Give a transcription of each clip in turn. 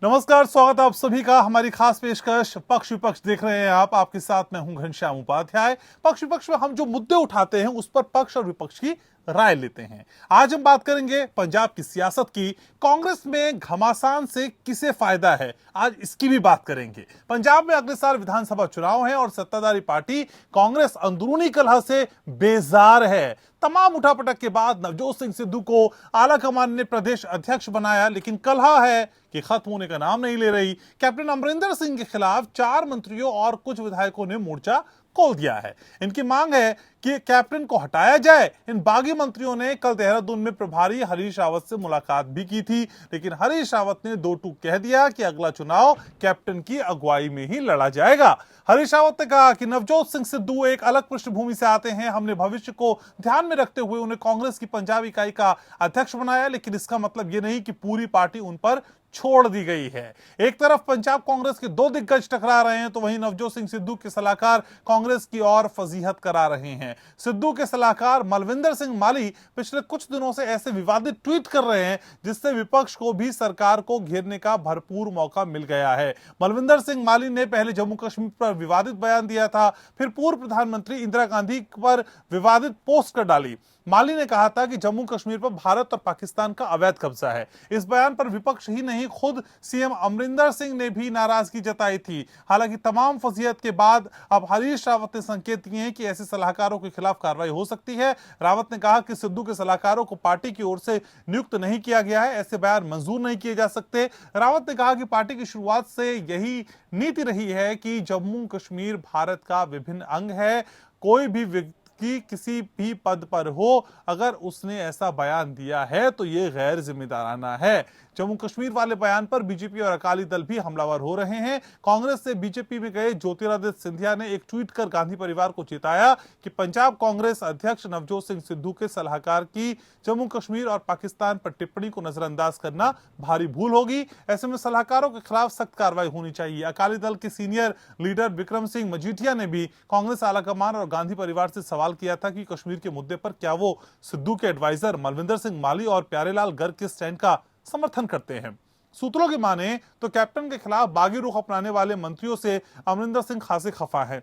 नमस्कार, स्वागत है आप सभी का हमारी खास पेशकश पक्ष विपक्ष देख रहे हैं आप। आपके साथ मैं हूं घनश्याम उपाध्याय। पक्ष विपक्ष में हम जो मुद्दे उठाते हैं उस पर पक्ष और विपक्ष की राय लेते हैं। आज हम बात करेंगे पंजाब की सियासत की। कांग्रेस में घमासान से किसे फायदा है, आज इसकी भी बात करेंगे। पंजाब में अगले साल विधानसभा चुनाव है और सत्ताधारी पार्टी कांग्रेस अंदरूनी कलह से बेजार है। तमाम उठापटक के बाद नवजोत सिंह सिद्धू को आलाकमान ने प्रदेश अध्यक्ष बनाया, लेकिन कलह है कि खत्म होने का नाम नहीं ले रही। कैप्टन अमरिंदर सिंह के खिलाफ 4 मंत्रियों और कुछ विधायकों ने मोर्चा खोल दिया है। इनकी मांग है कि कैप्टन को हटाया जाए। इन बागी मंत्रियों ने कल देहरादून में प्रभारी हरीश रावत से मुलाकात भी की थी, लेकिन हरीश रावत ने दो टूक कह दिया कि अगला चुनाव कैप्टन की अगुवाई में ही लड़ा जाएगा। हरीश रावत ने कहा कि नवजोत सिंह सिद्धू एक अलग पृष्ठभूमि से आते हैं। हमने भविष्य को ध्यान में रखते हुए उन्हें कांग्रेस की पंजाब इकाई का अध्यक्ष बनाया, लेकिन इसका मतलब यह नहीं कि पूरी पार्टी उन पर छोड़ दी गई है। एक तरफ पंजाब कांग्रेस के दो दिग्गज टकरा रहे हैं, तो वहीं नवजोत सिंह सिद्धू के सलाहकार कांग्रेस की ओर फजीहत करा रहे हैं। सिद्धू के सलाहकार मलविंदर सिंह माली पिछले कुछ दिनों से ऐसे विवादित ट्वीट कर रहे हैं जिससे विपक्ष को भी सरकार को घेरने का भरपूर मौका मिल गया है। मलविंदर सिंह माली ने पहले जम्मू कश्मीर पर विवादित बयान दिया था, फिर पूर्व प्रधानमंत्री इंदिरा गांधी पर विवादित पोस्ट कर डाली। माली ने कहा था कि जम्मू कश्मीर पर भारत और पाकिस्तान का अवैध कब्जा है। इस बयान पर विपक्ष ही नहीं, खुद सीएम अमरिंदर सिंह ने भी नाराजगी जताई थी। हालांकि तमाम फजीहत के बाद अब हरीश रावत ने संकेत दिए हैं कि ऐसे सलाहकारों के खिलाफ कार्रवाई हो सकती है। रावत ने कहा कि सिद्धू के सलाहकारों को पार्टी की ओर से नियुक्त नहीं किया गया है, ऐसे बयान मंजूर नहीं किए जा सकते। रावत ने कहा कि पार्टी की शुरुआत से यही नीति रही है कि जम्मू कश्मीर भारत का विभिन्न अंग है। कोई भी कि किसी भी पद पर हो, अगर उसने ऐसा बयान दिया है तो यह गैर जिम्मेदाराना है। जम्मू कश्मीर वाले बयान पर बीजेपी और अकाली दल भी हमलावर हो रहे हैं। कांग्रेस से बीजेपी में गए ज्योतिरादित्य सिंधिया ने एक ट्वीट कर गांधी परिवार को चेताया कि पंजाब कांग्रेस अध्यक्ष नवजोत सिंह सिद्धू के सलाहकार की जम्मू कश्मीर और पाकिस्तान पर टिप्पणी को नजरअंदाज करना भारी भूल होगी। ऐसे में सलाहकारों के खिलाफ सख्त कार्रवाई होनी चाहिए। अकाली दल के सीनियर लीडर विक्रम सिंह मजीठिया ने भी कांग्रेस आलाकमान और गांधी परिवार से सवाल किया था कि कश्मीर के मुद्दे पर क्या वो सिद्धू के एडवाइजर मलविंदर सिंह माली और प्यारेलाल गर्ग के स्टैंड का समर्थन करते हैं। सूत्रों की माने तो कैप्टन के खिलाफ बागी रुख अपनाने वाले मंत्रियों से अमरिंदर सिंह खासे खफा है।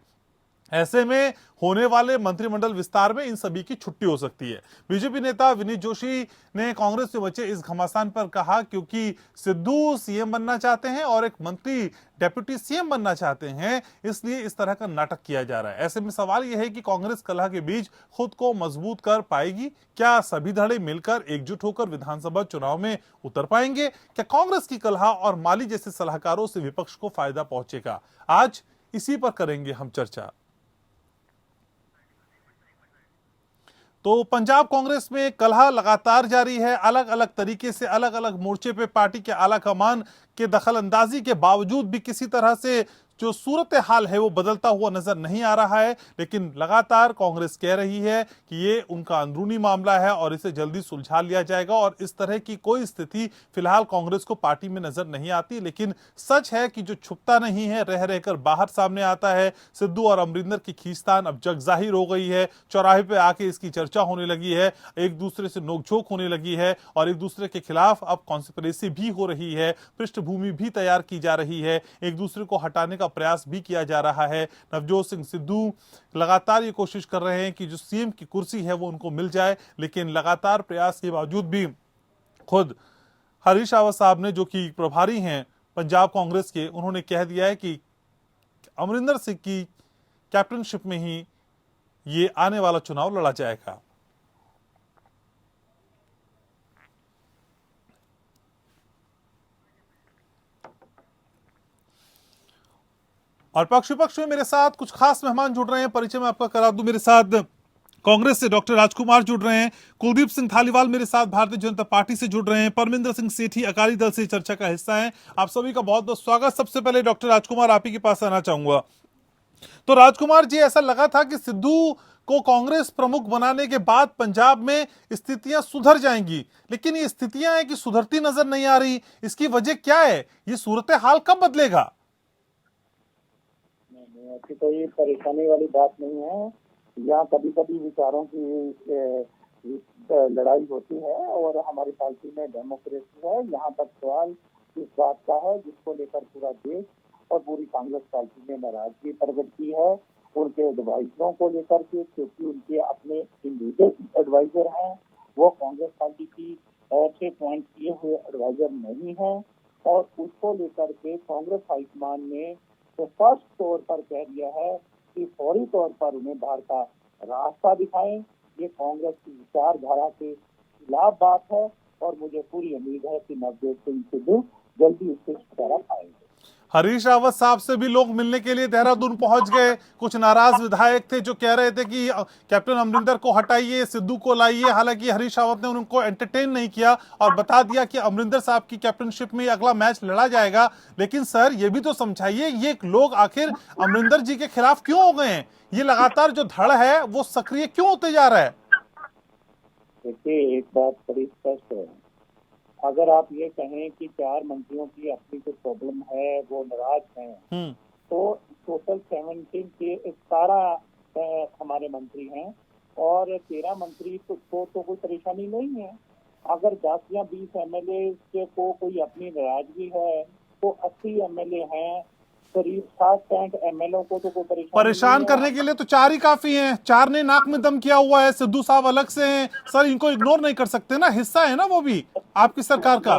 ऐसे में होने वाले मंत्रिमंडल विस्तार में इन सभी की छुट्टी हो सकती है। बीजेपी नेता विनीत जोशी ने कांग्रेस से बचे इस घमासान पर कहा क्योंकि सिद्धू सीएम बनना चाहते हैं और एक मंत्री डेप्यूटी सीएम बनना चाहते हैं, इसलिए इस तरह का नाटक किया जा रहा है। ऐसे में सवाल यह है कि कांग्रेस कलह के बीच खुद को मजबूत कर पाएगी? क्या सभी धड़े मिलकर एकजुट होकर विधानसभा चुनाव में उतर पाएंगे? क्या कांग्रेस की कलह और माली जैसे सलाहकारों से विपक्ष को फायदा पहुंचेगा? आज इसी पर करेंगे हम चर्चा। तो पंजाब कांग्रेस में कलह लगातार जारी है। अलग अलग तरीके से अलग अलग मोर्चे पे पार्टी के आला कमान के दखल अंदाजी के बावजूद भी किसी तरह से जो सूरत हाल है वो बदलता हुआ नजर नहीं आ रहा है। लेकिन लगातार कांग्रेस कह रही है कि ये उनका अंदरूनी मामला है और इसे जल्दी सुलझा लिया जाएगा और इस तरह की कोई स्थिति फिलहाल कांग्रेस को पार्टी में नजर नहीं आती। लेकिन सच है कि जो छुपता नहीं है रह रहकर बाहर सामने आता है। सिद्धू और अमरिंदर की खींचतान अब जग जाहिर हो गई है। चौराहे पे आके इसकी चर्चा होने लगी है, एक दूसरे से नोकझोंक होने लगी है और एक दूसरे के खिलाफ अब कॉन्स्पिरेसी भी हो रही है, पृष्ठभूमि भी तैयार की जा रही है, एक दूसरे को हटाने का प्रयास भी किया जा रहा है। नवजोत सिंह सिद्धू लगातार ये कोशिश कर रहे हैं कि जो सीएम की कुर्सी है वो उनको मिल जाए, लेकिन लगातार प्रयास के बावजूद भी खुद हरीश रावत साहब ने, जो कि प्रभारी हैं पंजाब कांग्रेस के, उन्होंने कह दिया है कि अमरिंदर सिंह की कैप्टनशिप में ही ये आने वाला चुनाव लड़ा जाएगा। और पक्ष विपक्ष में मेरे साथ कुछ खास मेहमान जुड़ रहे हैं, परिचय में आपका करा दूं। मेरे साथ कांग्रेस से डॉक्टर राजकुमार जुड़ रहे हैं, कुलदीप सिंह धालीवाल मेरे साथ भारतीय जनता पार्टी से जुड़ रहे हैं, परमिंदर सिंह सेठी अकाली दल से चर्चा का हिस्सा हैं। आप सभी का बहुत बहुत स्वागत। सबसे पहले डॉक्टर राजकुमार आप ही के पास आना चाहूंगा। तो राजकुमार जी, ऐसा लगा था कि सिद्धू को कांग्रेस प्रमुख बनाने के बाद पंजाब में स्थितियां सुधर जाएंगी, लेकिन ये स्थितियां हैं कि सुधरती नजर नहीं आ रही। इसकी वजह क्या है? ये सूरत हाल कब बदलेगा? ऐसी कोई परेशानी वाली बात नहीं है। यहाँ कभी कभी विचारों की लड़ाई होती है और हमारी पार्टी में डेमोक्रेसी है। यहाँ तक सवाल इस बात का है जिसको लेकर पूरा देश और पूरी कांग्रेस पार्टी ने नाराजगी प्रकट की है उनके एडवाइजरों को लेकर के, क्योंकि उनके अपने इंडिविजुअल एडवाइजर हैं, वो कांग्रेस पार्टी की ऐसे पॉइंट किए हुए एडवाइजर नहीं है। और उसको लेकर के कांग्रेस हाईकमान ने तो स्पष्ट तौर पर कह दिया है कि फौरी तौर पर उन्हें बाहर का रास्ता दिखाएं। ये कांग्रेस की विचारधारा के खिलाफ बात है और मुझे पूरी उम्मीद है कि नवजोत सिंह सिद्धू जल्दी इससे छुटकारा पाएंगे। हरीश रावत साहब से भी लोग मिलने के लिए देहरादून पहुंच गए। कुछ नाराज विधायक थे जो कह रहे थे कि कैप्टन अमरिंदर को हटाइए, सिद्धू को लाइए। हालांकि हरीश रावत ने उनको एंटरटेन नहीं किया और बता दिया कि अमरिंदर साहब की कैप्टनशिप में अगला मैच लड़ा जाएगा। लेकिन सर, ये भी तो समझाइए, ये लोग आखिर अमरिंदर जी के खिलाफ क्यों हो गए हैं? ये लगातार जो धड़ है वो सक्रिय क्यों होते जा रहा है? देखिए, एक बात बड़ी स्पष्ट है, अगर आप ये कहें कि 4 मंत्रियों की अपनी जो प्रॉब्लम है वो नाराज हैं, तो टोटल 17 के 17 हमारे मंत्री हैं और 13 मंत्री को तो कोई परेशानी नहीं है। अगर 10 या 20 एमएलए को कोई अपनी नाराजगी है तो 80 एमएलए हैं, करीब 60-65 एमएलए को तो कोई परेशान करने के लिए तो 4 ही काफी हैं। 4 ने नाक में दम किया हुआ है, सिद्धू साहब अलग से हैं। सर, इनको इग्नोर नहीं कर सकते ना, हिस्सा है ना वो भी आपकी सरकार का।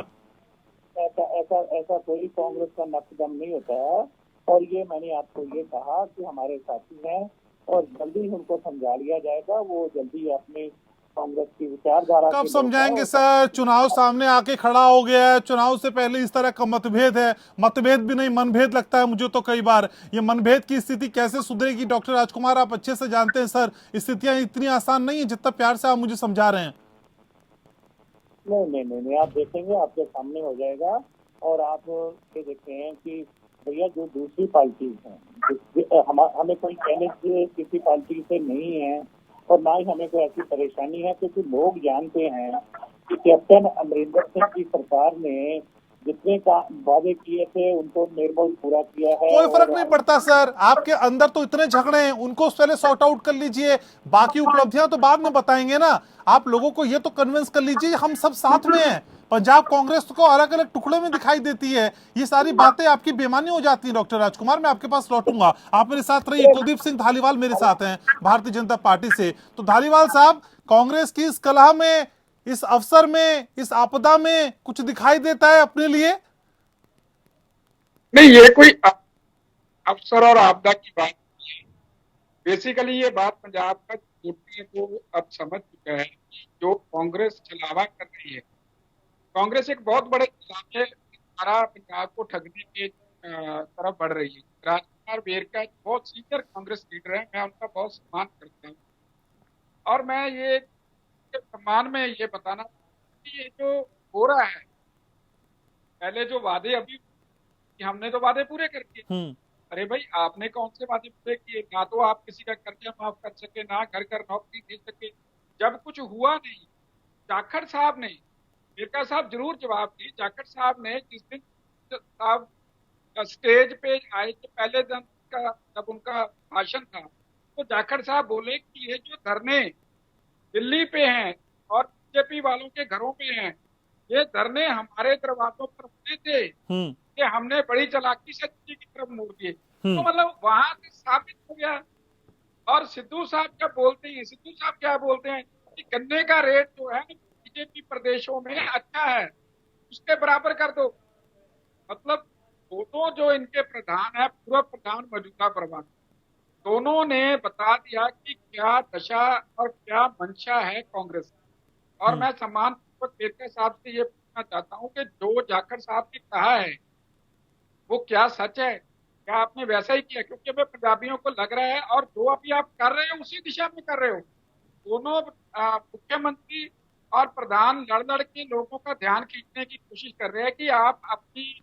ऐसा ऐसा ऐसा कोई कांग्रेस का नकदम नहीं होता है। और ये मैंने आपको ये कहा कि हमारे साथी हैं और जल्दी उनको समझा लिया जाएगा। वो जल्दी अपने कांग्रेस की विचारधारा कब समझाएंगे सर? चुनाव सामने आके खड़ा हो गया है, चुनाव से पहले इस तरह का मतभेद है। मतभेद भी नहीं, मनभेद लगता है मुझे तो कई बार। ये मनभेद की स्थिति कैसे सुधरेगी डॉक्टर राजकुमार, आप अच्छे से जानते हैं सर। स्थितियां इतनी आसान नहीं है जितना प्यार से आप मुझे समझा रहे हैं। नहीं, आप देखेंगे, आपके सामने हो जाएगा। और आप ये देखते हैं कि भैया जो दूसरी पार्टी है, हमें कोई कहने किसी पार्टी से नहीं है और ना ही हमें कोई ऐसी परेशानी है, क्योंकि लोग जानते हैं कि कैप्टन अमरिंदर सिंह की सरकार ने जितने का वादे किए थे उनको निर्मूल पूरा किया है। कोई फर्क नहीं पड़ता सर, आपके अंदर तो इतने झगड़े हैं, उनको पहले सॉर्ट आउट कर लीजिए। बाकी उपलब्धियां तो बाद में बताएंगे ना। आप लोगों को ये तो कन्विंस कर लीजिए हम सब साथ में हैं। पंजाब कांग्रेस को अलग अलग टुकड़े में दिखाई देती है। ये सारी बातें आपकी बेमानी हो जाती है। डॉक्टर राजकुमार, मैं आपके पास लौटूंगा, आप मेरे साथ रहिए। कुलदीप सिंह धालीवाल मेरे साथ हैं भारतीय जनता पार्टी से। तो धालीवाल साहब, कांग्रेस की इस कलह में, इस अवसर में, इस आपदा में कुछ दिखाई देता है अपने लिए? नहीं, ये कोई अवसर और आपदा की बात नहीं है। बेसिकली ये बात पंजाब का वोटियों को अब समझ चुका है कि जो कांग्रेस छलावा कर रही है, कांग्रेस एक बहुत बड़े इलाके सारा पंजाब को ठगने के तरफ बढ़ रही है। राजकुमार वेरका बहुत सीनियर कांग्रेस लीडर है, मैं उनका बहुत सम्मान करता हूँ। और मैं ये सम्मान में ये बताना कि ये जो हो रहा है, पहले जो वादे अभी कि हमने तो वादे पूरे कर दिए। अरे भाई, आपने कौन से वादे पूरे किए? ना तो आप किसी का कर्जा माफ कर सके, ना घर घर नौकरी दे सके। जब कुछ हुआ नहीं, जाखड़ साहब ने, वेरका साहब जरूर जवाब दी, जाखड़ साहब ने जिस दिन साहब स्टेज पे आए थे पहले दिन का, जब उनका भाषण था, तो जाखड़ साहब बोले कि ये जो धरने दिल्ली पे हैं और बीजेपी वालों के घरों पे हैं, ये धरने हमारे दरवाजों पर होने थे कि हमने बड़ी चालाकी से दिल्ली की तरफ मोड़ दिए। तो मतलब वहां से साबित हो गया। और सिद्धू साहब क्या बोलते हैं कि गन्ने का रेट जो है बीजेपी प्रदेशों में अच्छा है, उसके बराबर कर दो। मतलब दोनों जो इनके प्रधान है, पूर्व प्रधान, मौजूदा प्रधान, दोनों ने बता दिया कि क्या दशा और क्या मंशा है कांग्रेस। और मैं सम्मान पूर्वक वेरका साहब से ये पूछना चाहता हूं कि जो जाखड़ साहब ने कहा है वो क्या सच है? क्या आपने वैसा ही किया? क्योंकि हमें पंजाबियों को लग रहा है, और जो अभी आप कर रहे हो उसी दिशा में कर रहे हो। दोनों मुख्यमंत्री और प्रधान लड़ लड़ के लोगों का ध्यान खींचने की कोशिश कर रहे हैं कि आप अपनी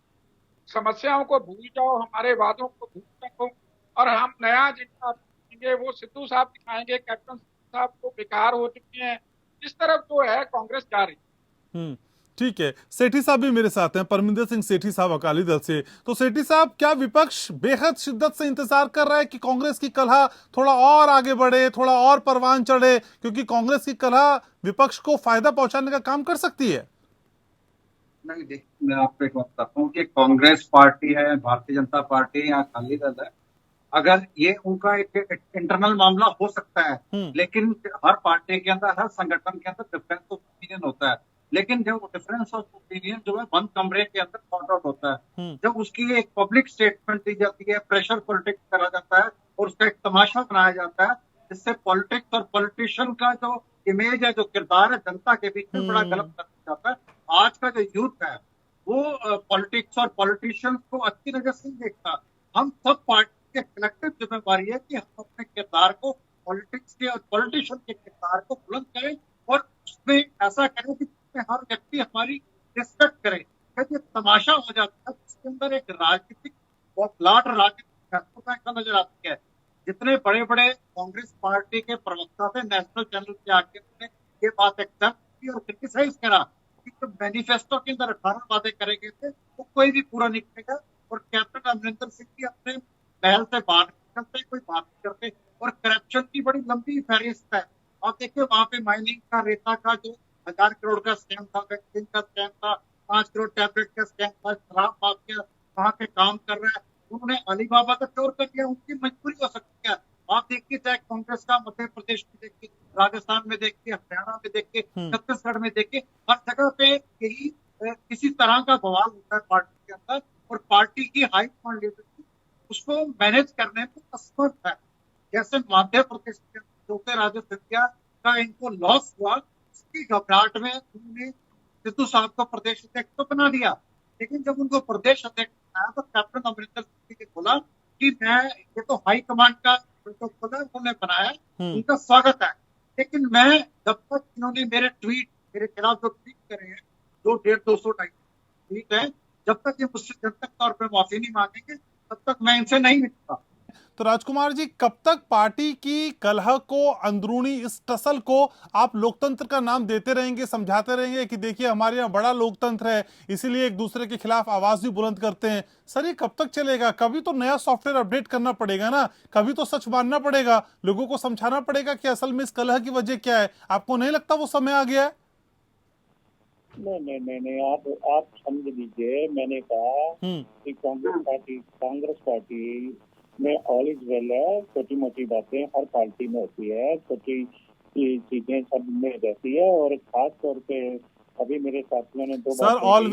समस्याओं को भूल जाओ, हमारे वादों को भूल जाओ, और हम नया जिनका दिखाएंगे वो सिद्धू साहब दिखाएंगे, कैप्टन साहब को बेकार हो चुके हैं। इस तरफ जो है कांग्रेस जा रही। ठीक है, सेठी साहब भी मेरे साथ हैं, परमिंदर सिंह सेठी साहब अकाली दल से। तो सेठी साहब, क्या विपक्ष बेहद शिद्दत से इंतजार कर रहा है कि कांग्रेस की कलह थोड़ा और आगे बढ़े, थोड़ा और परवान चढ़े, क्योंकि कांग्रेस की कलह विपक्ष को फायदा पहुंचाने का काम कर सकती है? नहीं, देखिए मैं आपको एक बात बताता हूँ कि कांग्रेस पार्टी है, भारतीय जनता पार्टी है या अकाली दल है, अगर ये उनका एक इंटरनल मामला हो सकता है, हम्म। लेकिन हर पार्टी के अंदर, हर संगठन के अंदर डिफरेंस ऑफ ओपिनियन होता है। लेकिन जब डिफरेंस ऑफ ओपिनियन जो है बंद कमरे के अंदर सॉर्ट आउट होता है, हम्म। जब उसकी एक पब्लिक स्टेटमेंट दी जाती है, प्रेशर पॉलिटिक्स करा जाता है और उसका एक तमाशा बनाया जाता है, जिससे पॉलिटिक्स और पॉलिटिशियन का जो इमेज है, जो किरदार है जनता के बीच में, बड़ा गलत कर जाता है। आज का जो यूथ है वो पॉलिटिक्स और पॉलिटिशियंस को अच्छी नजर से नहीं देखता। हम सब पार्टी के कलेक्टिव जिम्मेवारी है कि हम अपने किरदार को पॉलिटिक्स के और पॉलिटिशियन के किरदार को बुलंद करें और उसमें ऐसा करें कि जिसमें हर व्यक्ति हमारी रिस्पेक्ट करे। जब ये तमाशा हो जाता है जिसके अंदर एक राजनीतिक और प्लाट राजनीतिक महत्वता नजर आती है। जितने बड़े बड़े कांग्रेस पार्टी के प्रवक्ता थे, नेशनल चैनल पे आके उन्होंने ये बात एक्सेप्ट की और क्रिटिसाइज करा कि जो मैनिफेस्टो के अंदर 18 बातें करे गए थे वो कोई भी पूरा नहीं करेगा। और कैप्टन अमरिंदर सिंह भी अपने महल से बाहर नहीं करते, कोई बात नहीं करते। और करप्शन की बड़ी लंबी फहरिस्त है। आप देखिए वहां पे माइनिंग का, रेता का जो 1000 करोड़ का स्कैम था, वैक्सीन का स्कैम था, 5 करोड़ टैबलेट का स्कैम था, शराब माफिया वहां पे काम कर रहा है। उन्होंने अलीबाबा का चोर कर दिया, उनकी मजबूरी हो सकती है। आप देखिए चाहे कांग्रेस का मध्य प्रदेश में देखिए, राजस्थान में देखिए, हरियाणा में देखिए, छत्तीसगढ़ में देखिए, हर जगह पे यही किसी तरह का बवाल होता है पार्टी के अंदर। और पार्टी की हाई कमांड लीडरशिप उसको मैनेज करने में असमर्थ है। जैसे मध्य प्रदेश के ज्योतिरादित्य सिंधिया का इनको लॉस हुआ, उसकी घबराहट में उन्होंने सिद्धू साहब को प्रदेश अध्यक्ष तो बना दिया। लेकिन जब उनको प्रदेश अध्यक्ष बनाया तो कैप्टन अमरिंदर सिंह ने बोला कि मैं, ये तो हाई कमांड का प्रोटोकॉल है, उन्होंने बनाया, उनका स्वागत है। लेकिन मैं, जब तक इन्होंने मेरे खिलाफ जो ट्वीट करे हैं, 200-250 ट्वीट है, जब तक ये मुझसे जनतक तौर पर माफी नहीं मांगेंगे तब तक मैं इनसे नहीं मिलता। तो राजकुमार जी, कब तक पार्टी की कलह को, अंदरूनी इस टसल को आप लोकतंत्र का नाम देते रहेंगे, समझाते रहेंगे कि देखिए हमारे यहाँ बड़ा लोकतंत्र है, इसीलिए एक दूसरे के खिलाफ आवाज भी बुलंद करते हैं? सर ये कब तक चलेगा? कभी तो नया सॉफ्टवेयर अपडेट करना पड़ेगा ना, कभी तो सच मानना पड़ेगा, लोगों को समझाना पड़ेगा कि असल में इस कलह की वजह क्या है। आपको नहीं लगता वो समय आ गया है? नहीं, आप समझ लीजिए। मैंने कहा कि कांग्रेस पार्टी में ऑल इज वेल है। छोटी मोटी बातें हर पार्टी में होती है, छोटी चीजें सब में रहती है। और खास तौर पे अभी मेरे साथियों ने दो सर ऑल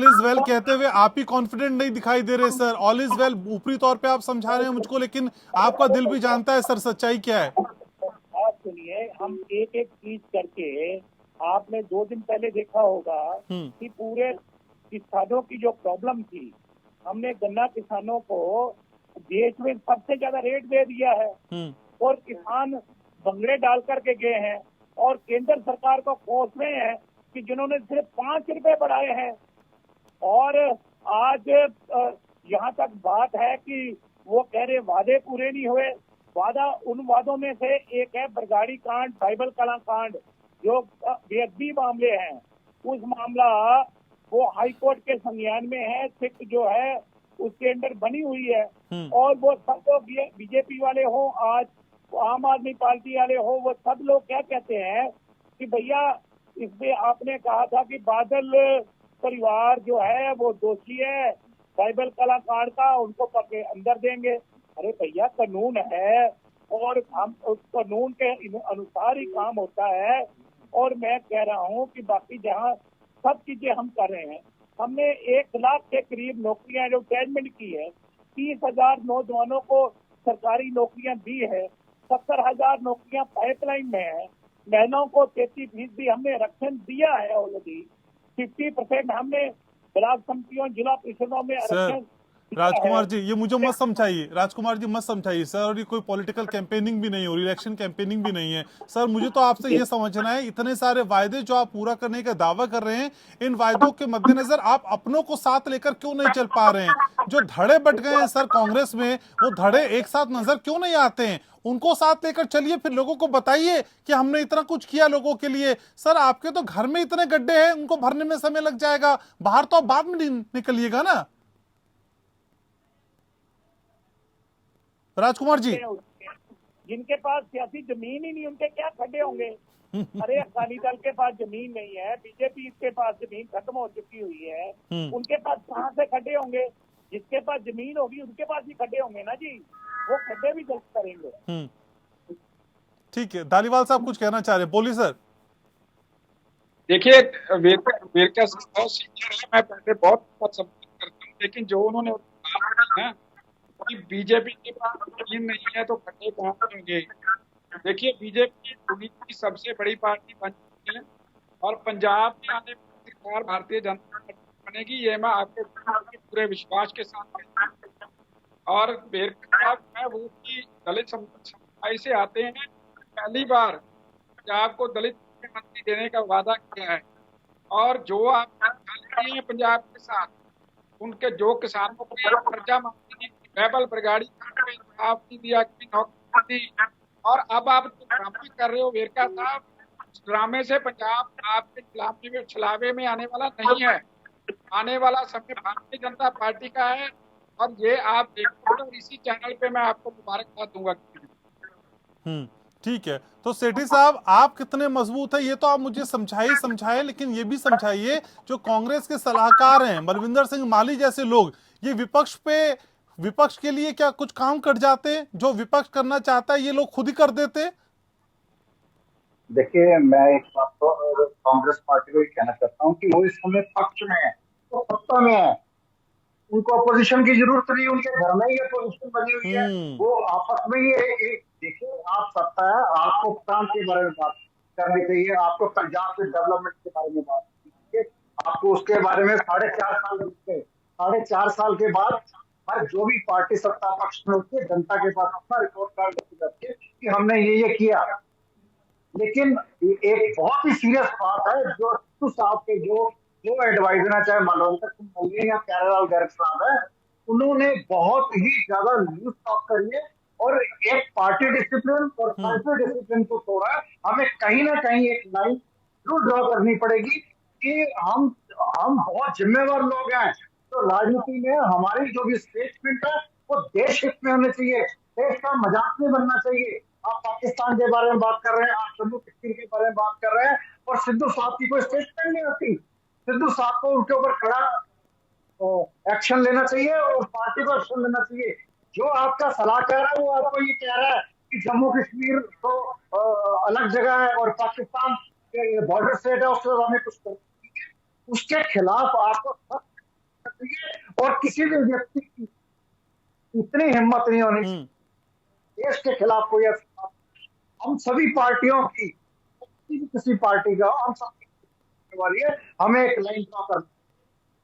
इज वेल कहते हुए आप ही कॉन्फिडेंट नहीं दिखाई दे रहे सर। ऑल इज वेल ऊपरी तौर पे आप समझा रहे हैं मुझको, लेकिन आपका दिल भी जानता है सर सच्चाई क्या है। आप सुनिए, हम एक एक चीज करके, आपने 2 दिन पहले देखा होगा कि पूरे किसानों की जो प्रॉब्लम थी, हमने गन्ना किसानों को देश में सबसे ज्यादा रेट दे दिया है और किसान बंगले डाल करके गए हैं और केंद्र सरकार को कोस में है कि जिन्होंने सिर्फ 5 रुपए बढ़ाए हैं। और आज यहाँ तक बात है कि वो कह रहे वादे पूरे नहीं हुए। उन वादों में से एक है बरगाड़ी कांड, बाइबल कला कांड, जो बेअदबी मामले हैं। उस मामला वो हाई कोर्ट के संज्ञान में है, सिट जो है उसके अंदर बनी हुई है। और वो सब लोग, बीजेपी वाले हो, आज आम आदमी पार्टी वाले हो, वो सब लोग क्या कहते हैं कि भैया इसमें आपने कहा था कि बादल परिवार जो है वो दोषी है बाइबल कलाकांड का, उनको पकड़े अंदर देंगे। अरे भैया कानून है और हम उस कानून के अनुसार ही काम होता है। और मैं कह रहा हूँ कि बाकी जहाँ सब चीजें हम कर रहे हैं, हमने 1 लाख के करीब नौकरियां एडवर्टाइजमेंट की है, 30,000 नौजवानों को सरकारी नौकरियां दी है, 70,000 नौकरियां पाइपलाइन में है, महिलाओं को 33% हमने आरक्षण दिया है ऑलरेडी, 50% हमने ब्लॉक समितियों, जिला परिषदों में आरक्षण। राजकुमार जी ये मुझे मत समझाइए, राजकुमार जी मत समझाइए सर। और ये कोई पॉलिटिकल कैंपेनिंग भी नहीं हो रही, इलेक्शन कैंपेनिंग भी नहीं है सर। मुझे तो आपसे ये समझना है, इतने सारे वायदे जो आप पूरा करने का दावा कर रहे हैं, इन वायदों के मद्देनजर आप अपनों को साथ लेकर क्यों नहीं चल पा रहे हैं? जो धड़े बट गए हैं सर कांग्रेस में, वो धड़े एक साथ नजर क्यों नहीं आते हैं? उनको साथ लेकर चलिए, फिर लोगों को बताइए कि हमने इतना कुछ किया लोगों के लिए। सर आपके तो घर में इतने गड्ढे हैं, उनको भरने में समय लग जाएगा, बाहर तो आप बाद में निकलिएगा ना। राजकुमार जी जिनके पास सियासी जमीन ही नहीं, उनके क्या खड्डे होंगे? अरे अकाली दल के पास जमीन नहीं है, बीजेपी के पास जमीन खत्म हो चुकी हुई है, उनके पास कहाँ से खड्डे होंगे? जिसके पास जमीन होगी उनके पास ही खड्डे होंगे ना जी, वो खड्डे भी जल्द करेंगे। ठीक है, धालीवाल साहब कुछ कहना चाह रहे हैं, बोलिए सर। देखिए, वेरका बहुत सीनियर है, मैं पहले बहुत सपोर्ट करता हूँ, लेकिन जो उन्होंने कहा ना कि बीजेपी के पास जमीन नहीं है तो खड्डे कहाँ से होंगे। देखिए, बीजेपी दुनिया की सबसे बड़ी पार्टी बन चुकी है और पंजाब में आने वाली सरकार भारतीय जनता पार्टी बनेगी, ये मैं आपके पूरे विश्वास के साथ कहता हूं। और वेरका साहब है वो कि दलित समुदाय से आते हैं, पहली बार पंजाब को दलित मुख्यमंत्री देने का वादा किया है। और जो आप दिए हैं पंजाब के साथ, उनके जो किसानों को कर्जा माफी दी, बैबल बरगाड़ी नहीं दिया, नौकरी दी, और अब आप जो ड्रामा कर रहे हो वेरका साहब, उस ड्रामे से पंजाब आपके छलावे में आने वाला नहीं है। आने वाला समय भारतीय जनता पार्टी का है और ये आप देखो, और इसी चैनल पे मैं आपको मुबारकबाद दूंगा। ठीक है, तो सेठी साहब आप कितने मजबूत है ये तो आप मुझे समझाए, लेकिन ये भी समझाइए जो कांग्रेस के सलाहकार हैं बलविंदर सिंह माली जैसे लोग, ये विपक्ष के लिए क्या कुछ काम कर जाते? जो विपक्ष करना चाहता है ये लोग खुद ही कर देते? देखिए, मैं एक बात तो कांग्रेस पार्टी को ये कहना चाहता हूँ कि वो इस समय पक्ष में है, वो सत्ता में है, उनको अपोजिशन की जरूरत नहीं, उनके घर में ही अपोजिशन बनी हुई है, वो आपस में ही देखिए, आप सत्ता है, आपको प्रांत के बारे में बात करनी चाहिए, आपको पंजाब के डेवलपमेंट के बारे में बात करनी चाहिए, आपको उसके बारे में 4.5 साल के बाद हर जो भी पार्टी सत्ता पक्ष में होती है, जनता के पास अपना रिपोर्ट कार्ड लेके जाती है कि हमने ये किया। लेकिन एक बहुत ही सीरियस बात है, जो सिद्धू साहब के जो एडवाइजर है, चाहे मालवंत सिंह मल्लिक या प्यारेलाल गर्ग साहब है, उन्होंने बहुत ही ज्यादा न्यूज टॉक करी है और एक पार्टी डिसिप्लिन और कंट्री डिसिप्लिन को तोड़ा है। हमें कहीं ना कहीं एक लाइन जरूर ड्रॉ करनी पड़ेगी कि हम बहुत जिम्मेवार लोग हैं, तो राजनीति में हमारी जो भी स्टेटमेंट है वो देश हित में होने चाहिए, देश का मजाक नहीं बनना चाहिए। आप पाकिस्तान के बारे में बात कर रहे हैं, आप जम्मू कश्मीर के बारे में बात कर रहे हैं और सिद्धू साहब की कोई स्टेटमेंट नहीं होती। सिद्धू साहब को उनके ऊपर खड़ा एक्शन लेना चाहिए और पार्टी को एक्शन लेना चाहिए। जो आपका सलाहकार है वो आपको ये कह रहा है कि जम्मू कश्मीर तो अलग जगह है और पाकिस्तान के बॉर्डर स्टेट है, उसके हमें कुछ उसके खिलाफ आपको और किसी भी व्यक्ति की इतनी हिम्मत नहीं होनी देश के खिलाफ कोई। हम सभी पार्टियों की, किसी पार्टी का हम सब वाली है, हमें एक लाइन ड्रॉ करना।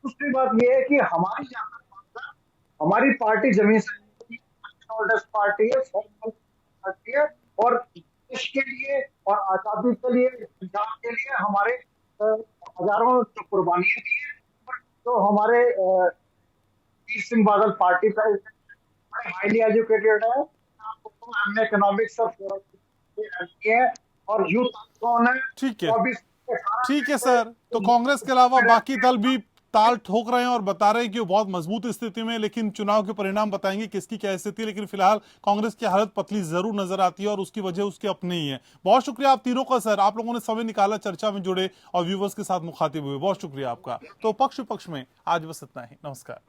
दूसरी बात यह है कि हमारी पार्टी जमीन से पार्टी है और देश के लिए और आजादी के लिए, पंजाब के लिए हमारे हजारों कुर्बानियां दी है। तो हमारे वीर सिंह बादल पार्टी का हाईली एजुकेटेड है, इकोनॉमिक्स और यूथ कौन है। ठीक है सर, तो कांग्रेस के अलावा बाकी दल भी ताल ठोक रहे हैं और बता रहे हैं कि वो बहुत मजबूत स्थिति में, लेकिन चुनाव के परिणाम बताएंगे किसकी क्या स्थिति है। लेकिन फिलहाल कांग्रेस की हालत पतली जरूर नजर आती है और उसकी वजह उसके अपने ही है। बहुत शुक्रिया आप तीनों का सर, आप लोगों ने समय निकाला, चर्चा में जुड़े और व्यूवर्स के साथ मुखातिब हुए, बहुत शुक्रिया आपका। तो पक्ष विपक्ष में आज बस इतना ही, नमस्कार।